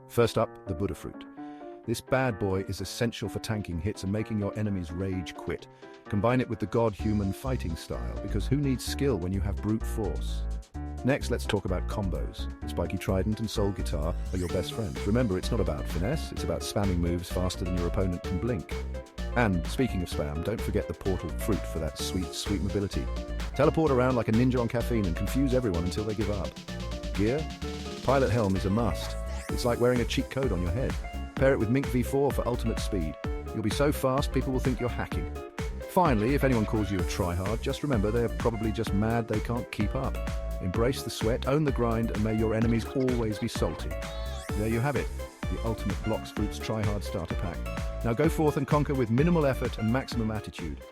First up, the Buddha fruit. This bad boy is essential for tanking hits and making your enemies rage quit. Combine it with the god-human fighting style, because who needs skill when you have brute force? Next, let's talk about combos. Spiky Trident and Soul Guitar are your best friends. Remember, it's not about finesse, it's about spamming moves faster than your opponent can blink. And speaking of spam, don't forget the portal fruit for that sweet, sweet mobility. Teleport around like a ninja on caffeine and confuse everyone until they give up. Gear? Pilot Helm is a must. It's like wearing a cheat code on your head. Pair it with Mink V4 for ultimate speed. You'll be so fast, people will think you're hacking. Finally, if anyone calls you a tryhard, just remember they're probably just mad they can't keep up. Embrace the sweat, own the grind, and may your enemies always be salty. There you have it, the ultimate Blox Fruits Tryhard Starter Pack. Now go forth and conquer with minimal effort and maximum attitude.